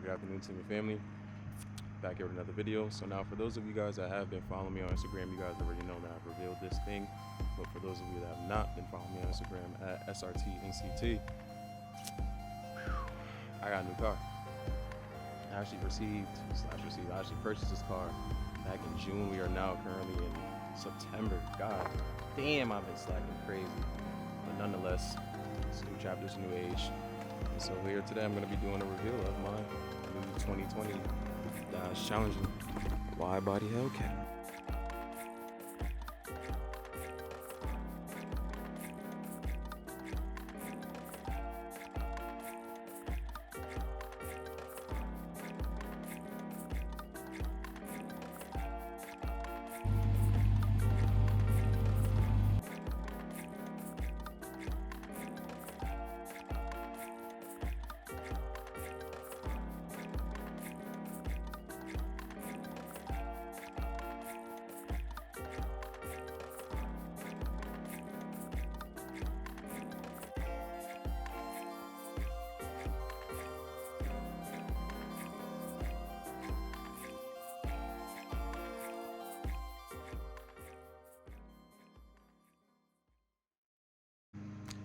Good afternoon to my family. Back here with another video. So now for those of you guys that have been following me on Instagram, you guys already know that I've revealed this thing. But for those of you that have not been following me on Instagram at SRTNCT, I got a new car. I actually purchased this car back in June. We are now currently in September. God damn, I've been slacking crazy. But nonetheless, it's new chapters, new age. And so here today, I'm going to be doing a reveal of my new 2020 Dodge Challenger wide body Hellcat.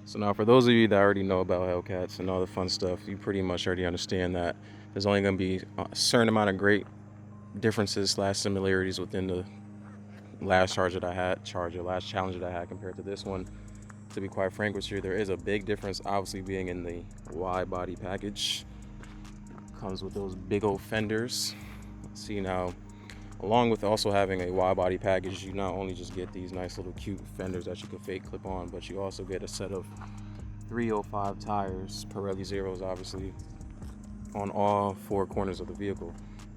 So now for those of you that already know about Hellcats and all the fun stuff, you pretty much already understand that there's only going to be a certain amount of great differences slash similarities within the last Challenger that I had compared to this one. To be quite frank with you, there is a big difference, obviously being in the wide body package. Comes with those big old fenders. See now, along with also having a wide body package, you not only just get these nice little cute fenders that you can fake clip on, but you also get a set of 305 tires, Pirelli Zeros obviously, on all four corners of the vehicle.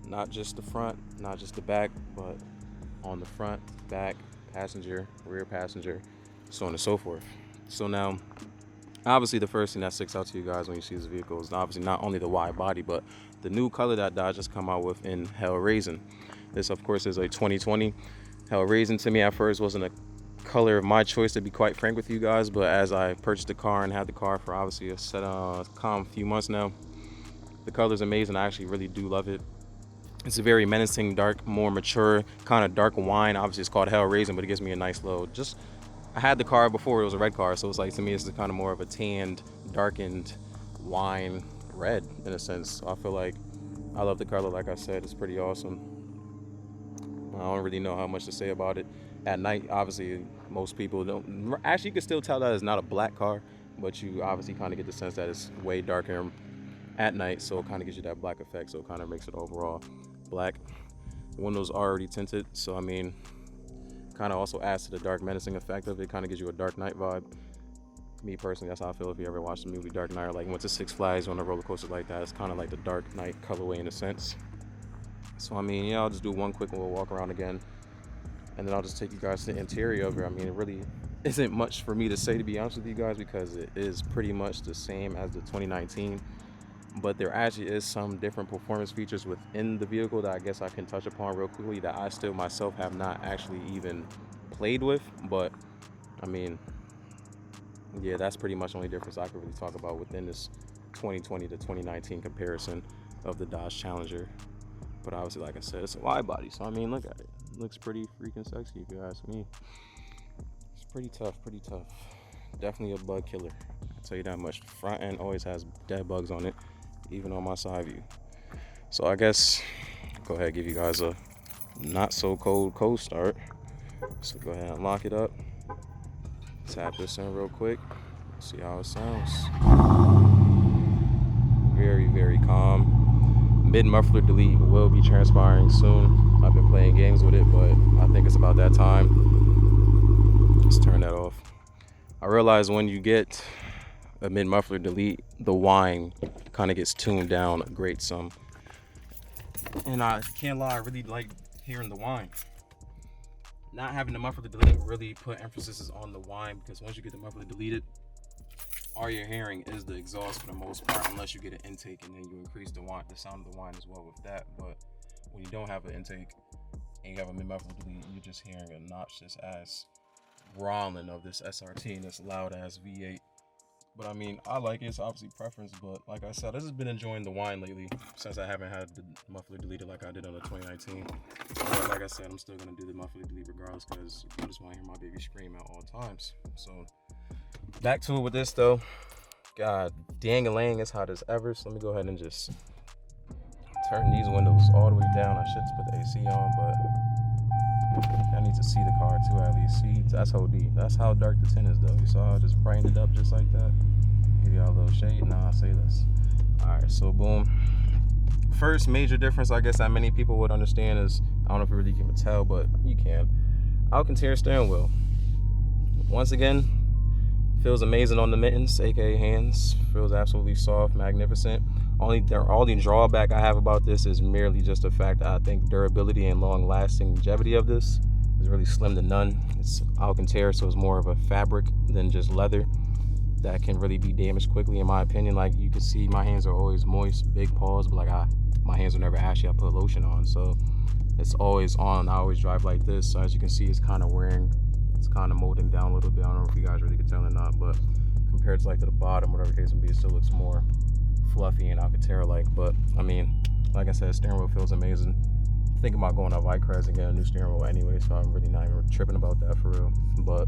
Not just the front, not just the back, but on the front, back, passenger, rear passenger, so on and so forth. So now, obviously the first thing that sticks out to you guys when you see this vehicle is obviously not only the wide body, but the new color that Dodge has come out with in Hell Raisin. This, of course, is a 2020. Hell Raisin to me at first wasn't a color of my choice, to be quite frank with you guys, but as I purchased the car and had the car for obviously a few months now, the color's amazing. I actually really do love it. It's a very menacing, dark, more mature, kind of dark wine. Obviously, it's called Hell Raisin, but it gives me a nice load. I had the car before, it was a red car, so it's like, to me, it's kind of more of a tanned, darkened wine red in a sense. So I feel like I love the color. Like I said, it's pretty awesome. I don't really know how much to say about it. At night, obviously, most people don't. Actually, you can still tell that it's not a black car, but you obviously kind of get the sense that it's way darker at night, so it kind of gives you that black effect, so it kind of makes it overall black. The windows are already tinted, so I mean, kind of also adds to the dark menacing effect of it. Kind of gives you a Dark Knight vibe. Me personally, that's how I feel. If you ever watched the movie Dark Knight, or like went to Six Flags on a roller coaster like that, it's kind of like the Dark Knight colorway in a sense. So I mean, yeah, I'll just do one quick little walk around again, and then I'll just take you guys to the interior of it. I mean, it really isn't much for me to say, to be honest with you guys, because it is pretty much the same as the 2019. But there actually is some different performance features within the vehicle that I guess I can touch upon real quickly that I still myself have not actually even played with. But I mean, yeah, that's pretty much the only difference I could really talk about within this 2020 to 2019 comparison of the Dodge Challenger. But obviously, like I said, it's a wide body, so I mean, look at it. It looks pretty freaking sexy, if you ask me. It's pretty tough. Definitely a bug killer, I'll tell you that much. The front end always has dead bugs on it, even on my side view. So I guess go ahead and give you guys a not so cold start. So go ahead and lock it up. Tap this in real quick. See how it sounds. Very, very calm. Mid-muffler delete will be transpiring soon. I've been playing games with it, but I think it's about that time. Let's turn that off. I realize when you get a mid-muffler delete, the whine kind of gets tuned down a great some. And I can't lie, I really like hearing the whine. Not having the muffler delete really put emphasis on the whine, because once you get the muffler deleted, all you're hearing is the exhaust for the most part, unless you get an intake and then you increase the sound of the whine as well with that. But when you don't have an intake and you have a mid-muffler delete, you're just hearing a noxious ass growling of this SRT and this loud ass V8 But I mean, I like it. It's obviously preference. But like I said, I just been enjoying the wine lately since I haven't had the muffler deleted like I did on the 2019. But like I said, I'm still gonna do the muffler delete regardless because I just want to hear my baby scream at all times. So back to it with this though. God dang-a-lang, it's hot as ever. So let me go ahead and just turn these windows all the way down. I should put the AC on, but I need to see the car too at least. See, that's OD. That's how dark the tint is though. You saw I just brightened it up just like that. Give y'all a little shade. Nah, say this. Alright, so boom. First major difference I guess that many people would understand is, I don't know if you really can tell, but you can. Alcantara steering wheel. Once again, feels amazing on the mittens, aka hands. Feels absolutely soft, magnificent. Only drawback I have about this is merely just the fact that I think durability and long-lasting longevity of this is really slim to none. It's Alcantara, so it's more of a fabric than just leather that can really be damaged quickly, in my opinion. Like you can see, my hands are always moist, big paws, but like my hands are never ashy. I put lotion on, so it's always on. I always drive like this, so as you can see, it's kind of wearing. It's kind of molding down a little bit. I don't know if you guys really can tell or not, but compared to like to the bottom, whatever case may be, it still looks more fluffy and Alcantara-like. But I mean, like I said, steering wheel feels amazing. Thinking about going to Vicrez and getting a new steering wheel anyway, so I'm really not even tripping about that for real. But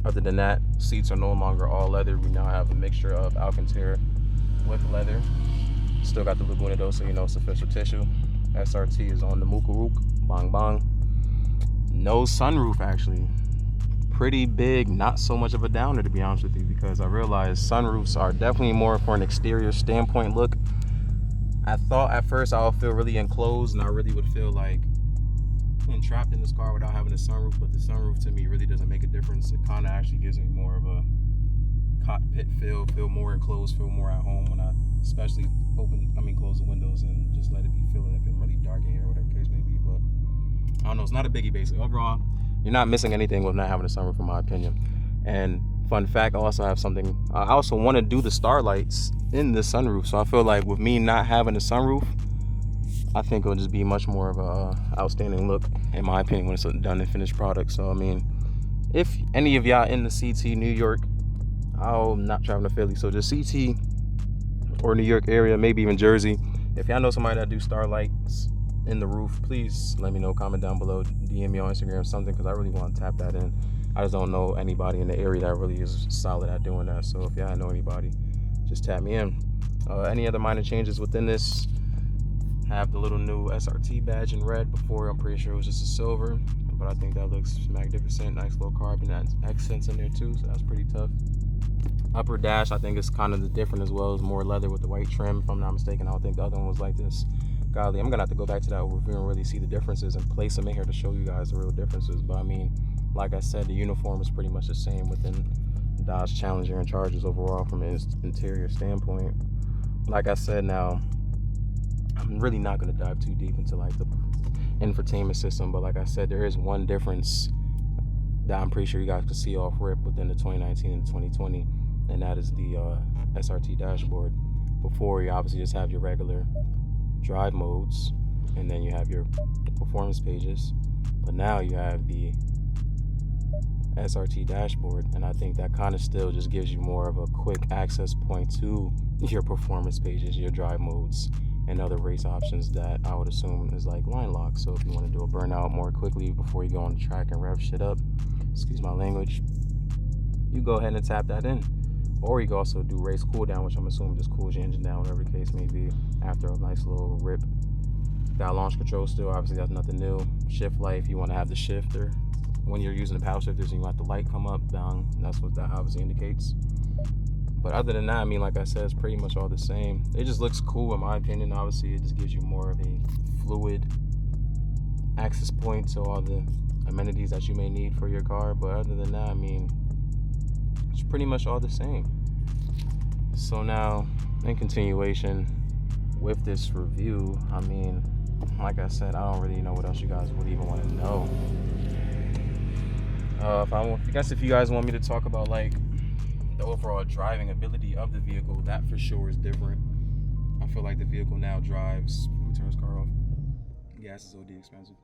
other than that, seats are no longer all leather. We now have a mixture of Alcantara with leather. Still got the Laguna though, so you know it's official tissue. SRT is on the Mukaruk, bang bang. No sunroof actually. Pretty big, not so much of a downer to be honest with you, because I realized sunroofs are definitely more for an exterior standpoint look. I thought at first I would feel really enclosed and I really would feel like trapped in this car without having a sunroof, but the sunroof to me really doesn't make a difference. It kind of actually gives me more of a cockpit feel more enclosed, feel more at home when I especially close the windows and just let it be feeling if it's really dark in here or whatever case may be. But I don't know, it's not a biggie basically. Overall, you're not missing anything with not having a sunroof in my opinion. And fun fact, I also want to do the starlights in the sunroof, so I feel like with me not having a sunroof, I think it'll just be much more of a outstanding look in my opinion when it's a done and finished product. So I mean, if any of y'all in the CT New York, I'm not traveling to Philly, so just CT or New York area, maybe even Jersey, if y'all know somebody that do starlights in the roof, please let me know. Comment down below, DM me on Instagram or something, because I really want to tap that in. I just don't know anybody in the area that really is solid at doing that, so if y'all know anybody, just tap me in. Any other minor changes within this? Have the little new SRT badge in red. Before I'm pretty sure it was just a silver, but I think that looks magnificent. Nice little carbon accents in there too, so that's pretty tough. Upper dash, I think it's kind of the different as well. It's more leather with the white trim, if I'm not mistaken. I don't think the other one was like this. Golly, I'm gonna have to go back to that review and really see the differences and place them in here to show you guys the real differences. But I mean, like I said, the uniform is pretty much the same within Dodge Challenger and Chargers overall from an interior standpoint. Like I said, now I'm really not gonna dive too deep into like the infotainment system, but like I said, there is one difference that I'm pretty sure you guys could see off rip within the 2019 and 2020, and that is the SRT dashboard. Before, you obviously just have your regular drive modes, and then you have your performance pages, but now you have the SRT dashboard, and I think that kind of still just gives you more of a quick access point to your performance pages, your drive modes, and other race options that I would assume is like line lock. So if you want to do a burnout more quickly before you go on the track and rev shit up, excuse my language, you go ahead and tap that in. Or you can also do race cool down, which I'm assuming just cools your engine down, whatever the case may be, after a nice little rip. Got launch control still, obviously that's nothing new. Shift light, if you want to have the shifter when you're using the power shifters and you want the light come up, down, that's what that obviously indicates. But other than that, I mean, like I said, it's pretty much all the same. It just looks cool in my opinion. Obviously, it just gives you more of a fluid access point to all the amenities that you may need for your car. But other than that, I mean, it's pretty much all the same. So now, in continuation with this review, I mean, like I said, I don't really know what else you guys would even want to know. If you guys want me to talk about like the overall driving ability of the vehicle, that for sure is different. I feel like the vehicle now drives, let me turn this car off, gas is OD expensive,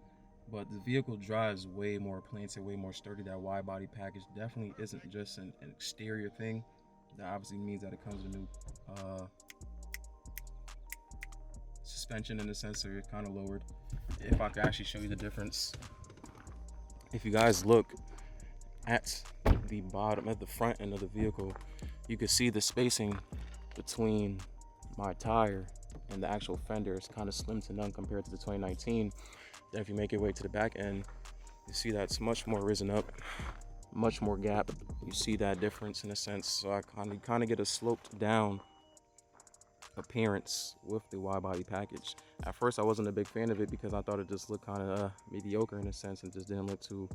but the vehicle drives way more planted, way more sturdy. That wide body package definitely isn't just an exterior thing. That obviously means that it comes with new suspension in the sensor, kind of lowered. If I could actually show you the difference, if you guys look at the bottom, at the front end of the vehicle, you can see the spacing between my tire and the actual fender is kind of slim to none compared to the 2019. Then if you make your way to the back end, you see that's much more risen up, much more gap. You see that difference in a sense. So I kind of get a sloped down appearance with the wide body package. At first I wasn't a big fan of it because I thought it just looked kind of mediocre in a sense and just didn't look too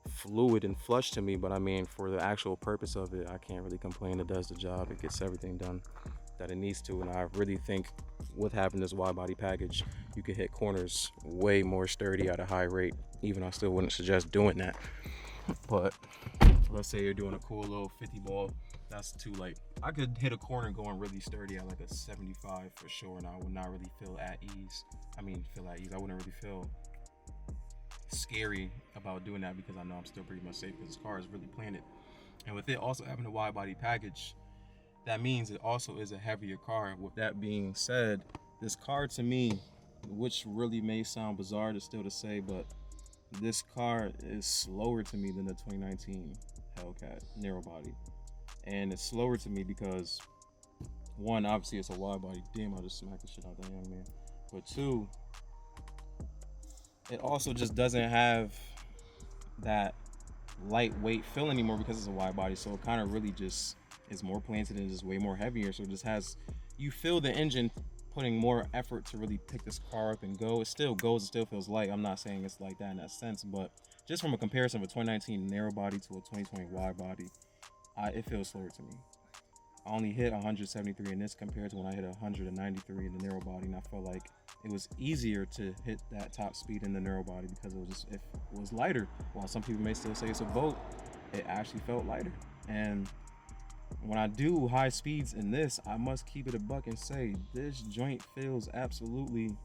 fluid and flush to me. But I mean, for the actual purpose of it, I can't really complain. It does the job. It gets everything done that it needs to. And I really think with having this wide body package, you can hit corners way more sturdy at a high rate. Even I still wouldn't suggest doing that. But let's say you're doing a cool little 50 ball, that's too late. I could hit a corner going really sturdy at like a 75 for sure, and I would not really feel at ease. I wouldn't really feel scary about doing that because I know I'm still pretty much safe because this car is really planted. And with it also having a wide body package, that means it also is a heavier car. With that being said, this car to me, which really may sound bizarre to still to say, but this car is slower to me than the 2019 Hellcat narrow body. And it's slower to me because, one, obviously it's a wide body. Damn, I just smacked the shit out of that young man. But two, it also just doesn't have that lightweight feel anymore because it's a wide body. So it kind of really just is more planted and is way more heavier. So it just has, you feel the engine putting more effort to really pick this car up and go. It still goes, it still feels light. I'm not saying it's like that in that sense, but just from a comparison of a 2019 narrow body to a 2020 wide body, it feels slower to me. I only hit 173 in this compared to when I hit 193 in the narrow body, and I felt like it was easier to hit that top speed in the narrow body because it was lighter. While some people may still say it's a boat, it actually felt lighter. And when I do high speeds in this, I must keep it a buck and say this joint feels absolutely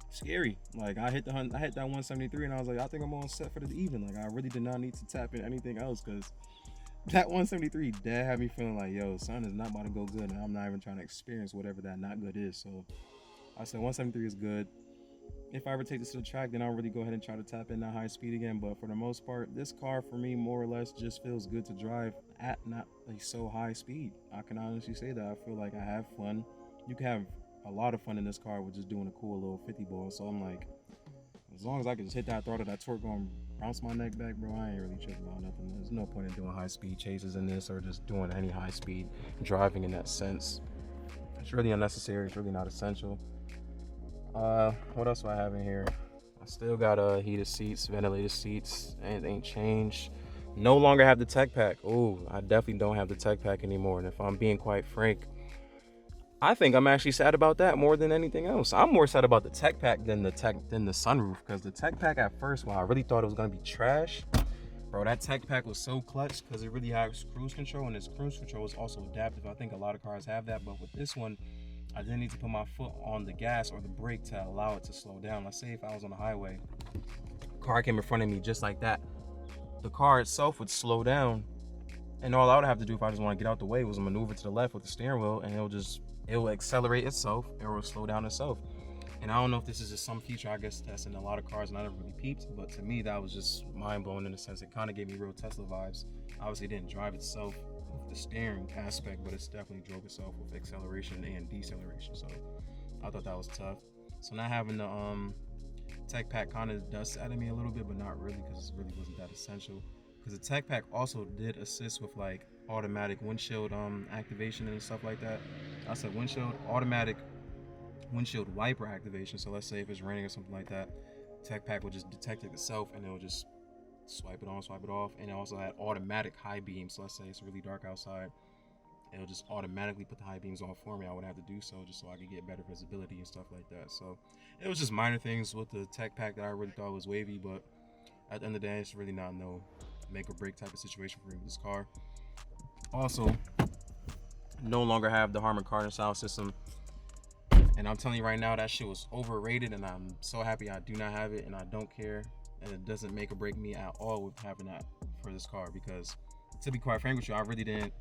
scary. Like I hit that 173 and I was like, I think I'm on set for the even. Like I really did not need to tap in anything else because that 173 that had me feeling like, yo, son is not about to go good, and I'm not even trying to experience whatever that not good is. So I said 173 is good. If I ever take this to the track, then I'll really go ahead and try to tap in that high speed again. But for the most part, this car for me more or less just feels good to drive at not a so high speed. I can honestly say that. I feel like I have fun. You can have a lot of fun in this car with just doing a cool little 50 ball. So I'm like, as long as I can just hit that throttle, that torque gonna bounce my neck back, bro, I ain't really tripping about nothing. There's no point in doing high speed chases in this or just doing any high speed driving in that sense. It's really unnecessary. It's really not essential. What else do I have in here? I still got heated seats, ventilated seats, and it ain't changed. No longer have the tech pack. Oh, I definitely don't have the tech pack anymore. And if I'm being quite frank, I think I'm actually sad about that more than anything else. I'm more sad about the tech pack than the sunroof, because the tech pack at first, when I really thought it was gonna be trash, bro, that tech pack was so clutch because it really has cruise control, and this cruise control is also adaptive. I think a lot of cars have that, but with this one, I didn't need to put my foot on the gas or the brake to allow it to slow down. Let's say if I was on the highway, car came in front of me just like that, the car itself would slow down, and all I would have to do if I just want to get out the way was maneuver to the left with the steering wheel, and it will accelerate itself, or it will slow down itself. And I don't know if this is just some feature I guess testing a lot of cars and I never really peeped, but to me that was just mind-blowing in a sense. It kind of gave me real Tesla vibes. Obviously it didn't drive itself with the steering aspect, but it's definitely drove itself with acceleration and deceleration. So I thought that was tough. So not having the tech pack kind of does out of me a little bit, but not really, because it really wasn't that essential. Because the tech pack also did assist with like automatic windshield activation and stuff like that. I said automatic windshield wiper activation. So let's say if it's raining or something like that, tech pack will just detect it itself and it'll just swipe it on, swipe it off. And it also had automatic high beams. So let's say it's really dark outside, it'll just automatically put the high beams on for me. I wouldn't have to do so, just so I could get better visibility and stuff like that. So it was just minor things with the tech pack that I really thought was wavy, but at the end of the day, it's really not no make or break type of situation for me with this car. Also, no longer have the Harman Kardon sound system, and I'm telling you right now, that shit was overrated, and I'm so happy I do not have it, and I don't care, and it doesn't make or break me at all with having that for this car, because to be quite frank with you, I really didn't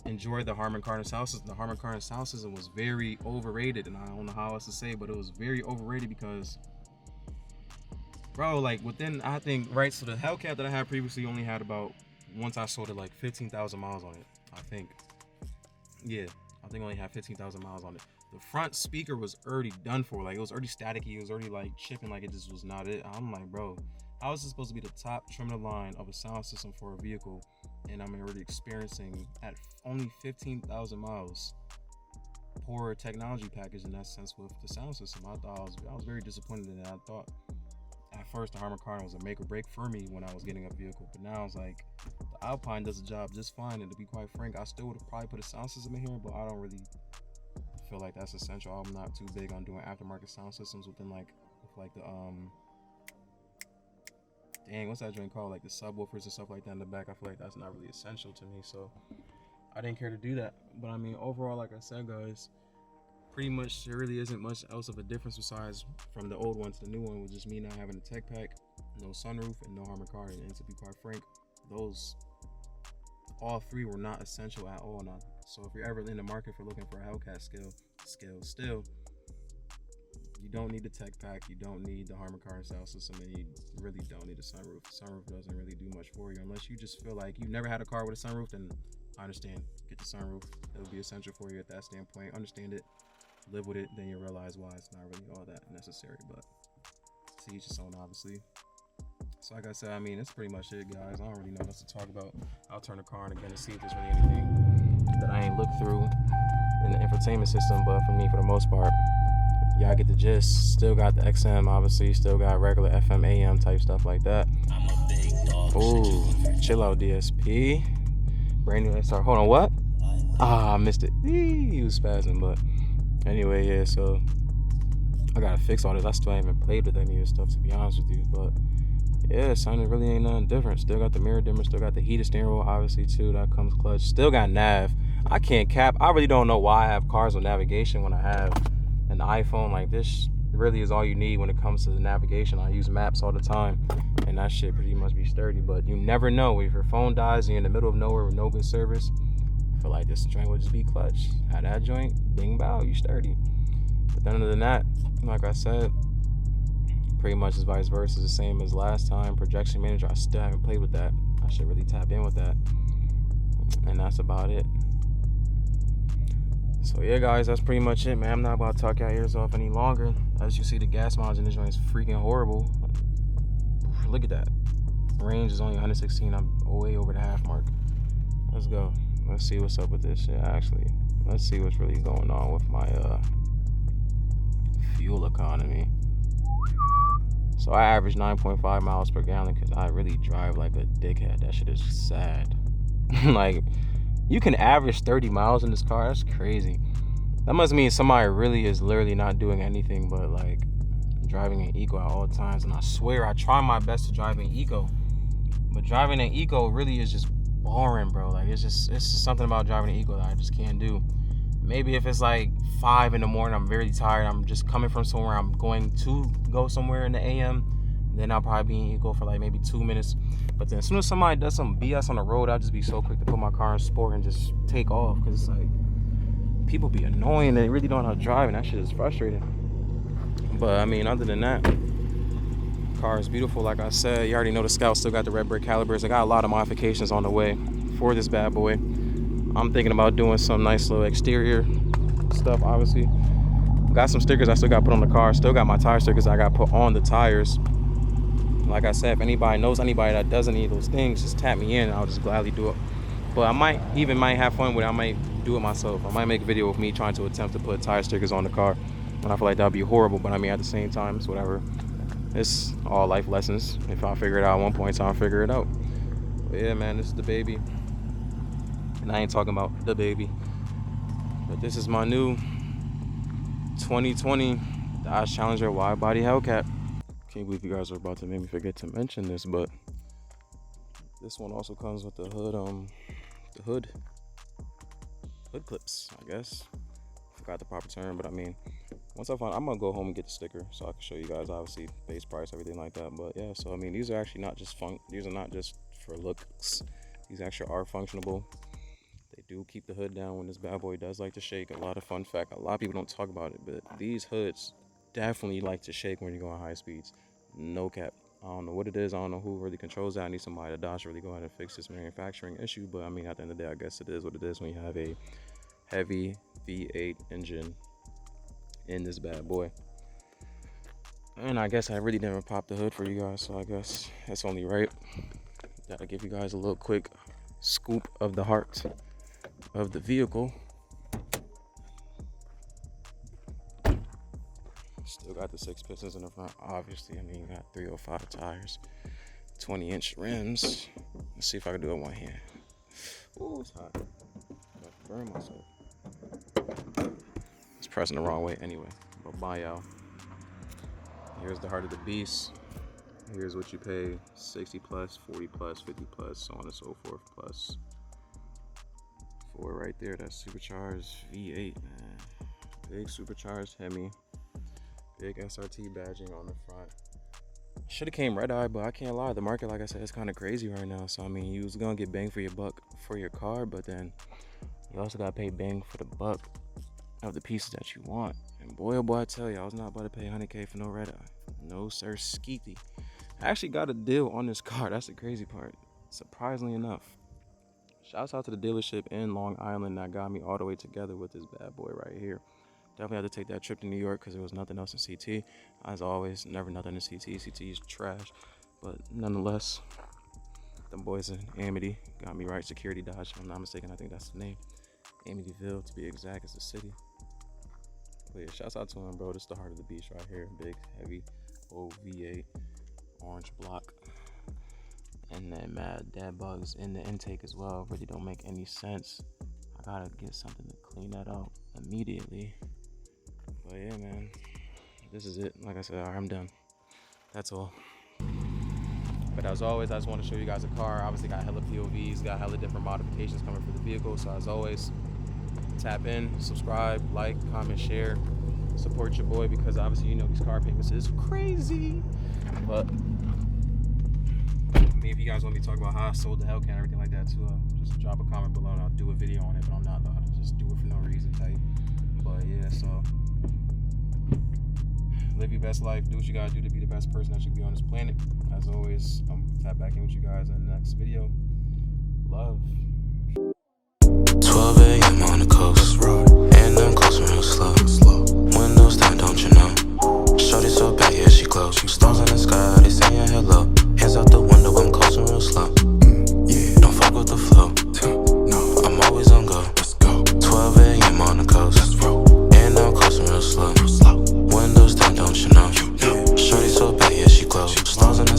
enjoyed the Harman Kardon sound system. The Harman Kardon sound system was very overrated, and I don't know how else to say, but it was very overrated because, bro, like within, I think, right, so the Hellcat that I had previously only had about, once I sold it, like 15,000 miles on it, I think. Yeah, I think I only had 15,000 miles on it. The front speaker was already done for. Like, it was already staticky. It was already, like, chipping. Like, it just was not it. I'm like, bro, how is this supposed to be the top trim of the line of a sound system for a vehicle? And I'm already experiencing, at only 15,000 miles, poor technology package in that sense with the sound system. I was very disappointed in that. I thought at first the Harman Kardon was a make or break for me when I was getting a vehicle, but now it's like the Alpine does the job just fine. And to be quite frank, I still would have probably put a sound system in here, but I don't really feel like that's essential. I'm not too big on doing aftermarket sound systems within like the dang, what's that joint called? Like the subwoofers and stuff like that in the back. I feel like that's not really essential to me, so I didn't care to do that. But I mean, overall, like I said, guys, pretty much there really isn't much else of a difference besides from the old one to the new one, with just me not having a tech pack, no sunroof, and no Harman Kardon. And to be quite frank, those all three were not essential at all now. So if you're ever in the market for looking for a Hellcat scale still, you don't need the tech pack, you don't need the Harman Kardon sound system, and you really don't need a sunroof. The sunroof doesn't really do much for you unless you just feel like you've never had a car with a sunroof. Then I understand, get the sunroof. It'll be essential for you at that standpoint. Understand it, live with it, then you realize why it's not really all that necessary. But to each his own, obviously. So like I said, I mean, that's pretty much it, guys. I don't really know what else to talk about. I'll turn the car on again to see if there's really anything that I ain't looked through in the infotainment system. But for me, for the most part, y'all get the gist. Still got the XM, obviously. Still got regular FM, AM type stuff like that. I'm a big dog. Ooh, chill out, DSP. Brand new SR. Hold on, what? I missed it. He was spazzing, but anyway, yeah, so I gotta fix all this. I still haven't even played with any of this stuff, to be honest with you, but yeah, sounding really ain't nothing different. Still got the mirror dimmer, still got the heated steering wheel, obviously, too. That comes clutch. Still got nav. I can't cap. I really don't know why I have cars with navigation when I have an iPhone. Like, this really is all you need when it comes to the navigation. I use maps all the time, and that shit pretty much be sturdy. But you never know. If your phone dies and you're in the middle of nowhere with no good service, I feel like this joint would just be clutch. Had that joint, bing bow, you sturdy. But then other than that, like I said, pretty much is vice versa, the same as last time. Projection manager, I still haven't played with that. I should really tap in with that. And that's about it. So yeah, guys, that's pretty much it, man. I'm not about to talk your ears off any longer. As you see, the gas mileage in this joint is freaking horrible. Look at that. Range is only 116. I'm way over the half mark. Let's go. Let's see what's up with this shit, actually. Let's see what's really going on with my fuel economy. So I average 9.5 miles per gallon because I really drive like a dickhead. That shit is sad. Like, you can average 30 miles in this car. That's crazy. That must mean somebody really is literally not doing anything but like driving an eco at all times. And I swear I try my best to drive an eco, but driving an eco really is just boring, bro. Like, it's just something about driving an eco that I just can't do. Maybe if it's like 5 in the morning, I'm very tired, I'm just coming from somewhere, I'm going to go somewhere in the AM, then I'll probably be in eco for like maybe 2 minutes. But then as soon as somebody does some BS on the road, I'll just be so quick to put my car in sport and just take off, because it's like, people be annoying, they really don't know how to drive, and that shit is frustrating. But I mean, other than that, car is beautiful. Like I said, you already know the Scout still got the red brick calipers. I got a lot of modifications on the way for this bad boy. I'm thinking about doing some nice little exterior stuff, obviously. Got some stickers I still got put on the car. Still got my tire stickers I got put on the tires. Like I said, if anybody knows anybody that does any of those things, just tap me in and I'll just gladly do it. But I might have fun with it. I might do it myself. I might make a video of me trying to attempt to put tire stickers on the car. And I feel like that would be horrible, but I mean, at the same time, it's whatever. It's all life lessons. If I figure it out at one point in time, I'll figure it out. But yeah, man, this is the baby. And I ain't talking about the baby, but this is my new 2020 Dodge Challenger wide body Hellcat. Can't believe you guys are about to make me forget to mention this, but this one also comes with the hood clips, I guess. Forgot the proper term, but I mean, once I find, I'm gonna go home and get the sticker so I can show you guys, obviously, base price, everything like that. But yeah, so I mean, these are actually not just these are not just for looks. These actually are functionable. They do keep the hood down when this bad boy does like to shake. A lot of fun fact, a lot of people don't talk about it, but these hoods definitely like to shake when you're going high speeds. No cap. I don't know what it is. I don't know who really controls that. I need somebody to Dodge really go ahead and fix this manufacturing issue. But I mean, at the end of the day, I guess it is what it is when you have a heavy V8 engine in this bad boy. And I guess I really didn't pop the hood for you guys, so I guess that's only right. Gotta give you guys a little quick scoop of the heart of the vehicle. Still got the 6 pistons in the front, obviously. I mean, you got 305 tires, 20-inch rims. Let's see if I can do it one hand. Ooh, it's hot. Gotta burn myself. It's pressing the wrong way anyway. But bye, y'all. Here's the heart of the beast. Here's what you pay: 60 plus, 40 plus, 50 plus, so on and so forth plus. For right there, that's supercharged V8, man. Big supercharged Hemi. Big SRT badging on the front. Should have came red eye, but I can't lie. The market, like I said, is kind of crazy right now. So I mean, you was gonna get bang for your buck for your car, but then you also gotta pay bang for the buck of the pieces that you want. And boy, oh boy, I tell you, I was not about to pay 100K for no red eye. No sir, skeety. I actually got a deal on this car. That's the crazy part. Surprisingly enough. Shouts out to the dealership in Long Island that got me all the way together with this bad boy right here. Definitely had to take that trip to New York because there was nothing else in CT. As always, never nothing in CT. CT is trash. But nonetheless, them boys in Amity got me right. Security Dodge, if I'm not mistaken. I think that's the name. Amityville, to be exact, is the city. But yeah, shouts out to him, bro. This is the heart of the beast right here. Big, heavy, old V8, orange block. And then mad dead bugs in the intake as well. Really don't make any sense. I gotta get something to clean that out immediately. But yeah, man, this is it. Like I said, I'm done. That's all. But as always, I just want to show you guys a car. Obviously got hella POVs, got hella different modifications coming for the vehicle. So as always, tap in, subscribe, like, comment, share, support your boy, because obviously you know these car payments is crazy. But if you guys want me to talk about how I sold the Hellcat and everything like that too, just drop a comment below and I'll do a video on it. But I'm not allowed to just do it for no reason type. But yeah, so live your best life, do what you gotta do to be the best person that should be on this planet. As always, I'm tap back in with you guys in the next video. Love. 12 a.m. on the coast, and I'm closing real slow. Windows down, don't you know? Shorty so bad, yeah, she close. Stars in the sky, they saying hello. Hands out the window, I'm closing real slow. Don't fuck with the flow. I'm always on go. 12 a.m. on the coast, and I'm closing real slow. Windows down, don't you know? Shorty so bad, yeah, she close. Stars in the